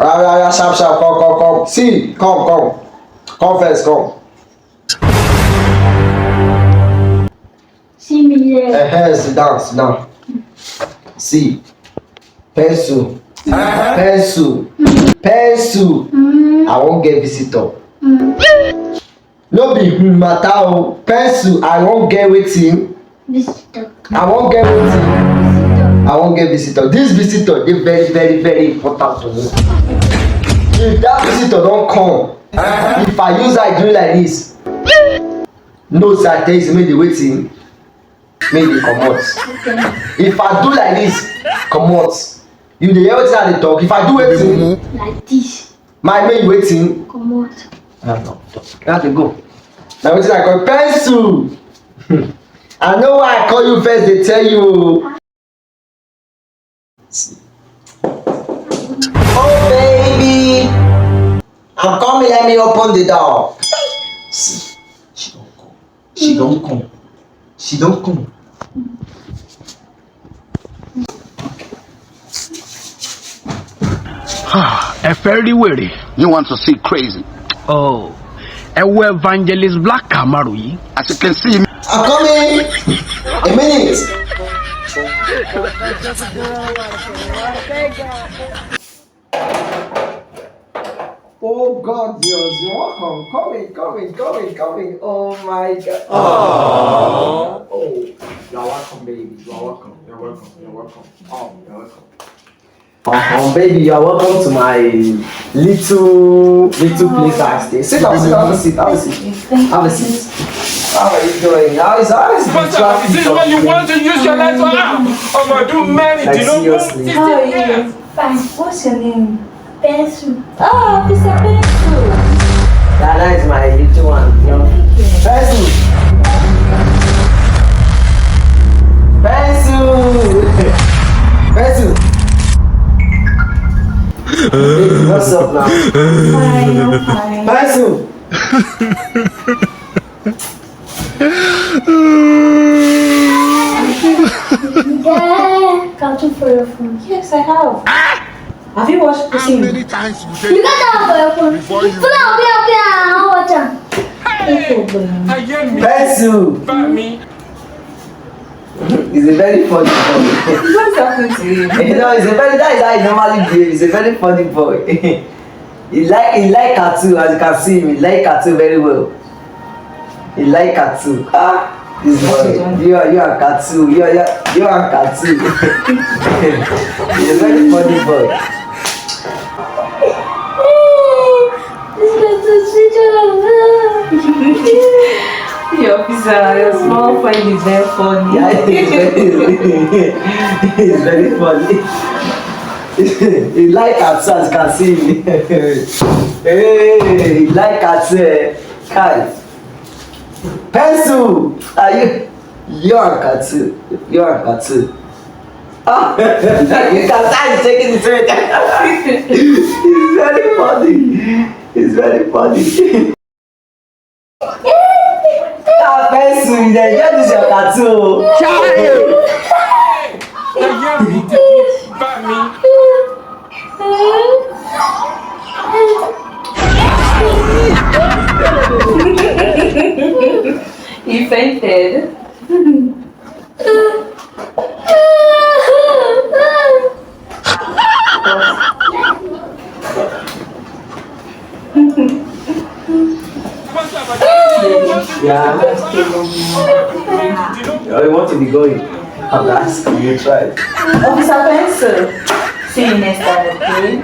Sharp, sharp, come. See, come. Come first, come. See me here. Sit down. See, pencil. Pencil. I won't get visitor. No be matter o. Pencil, I won't get wetin. Visitor. I won't get wetin. I won't get visitor. This visitor dey very important to me. If that visitor don come, if I use eye do like this, no sir, tell you make dey wetin, make dey comot. If I do like this, comot. You dey hear wetin I dey talk? If I do wetin like this, my make you wetin comot. No, you have to go. Na wetin I call pencil. I know why I call you first dey tell you. Oh baby, I'm coming, let me open the door. See, she don come. A fairly weary. You want to see crazy? Oh, a evangelist Black Camaro. As you can see, I'm coming. A minute. Oh God, you're welcome. Coming. Oh my God. Oh, you're welcome, baby. You're welcome. Oh, you're welcome. Baby, you're welcome to my little place I stay. Sit down, have a seat. How are you doing? How is this is what you want to use your life for? I'm gonna do many. Like, Do you know seriously. How are you? Fine. What's your name? Pencil. Oh, Mr. Pencil. That is my little one. Pencil. Baby, what's up now? Fine, I'm fine. Pencil. Yeah. Cartoon for your phone. Yes, I have. Have you watched Pussy? You got that for your phone. Pull out, I'll watch it. I hear me. Pencil. Back me. He's a very funny boy. What's happening to you? That is how he normally behave. He's a very funny boy. he like cartoon, as you can see him. He like cartoon very well. He like cartoon. This boy, you are cartoon. You are cartoon. He's a very funny boy. The officer, your small friend is very funny. Yeah, he's very funny. He like cartoon, as you can see him. Hey, he like cartoon. Kai. Pencil! Are you are cartoon. You can start taking the trade. It's very funny. Pencil, you this your cartoon. I hear me. Back me. He fainted. Yeah. You want to be going? I'm asking you, try. Officer Pencil. See you next time, okay?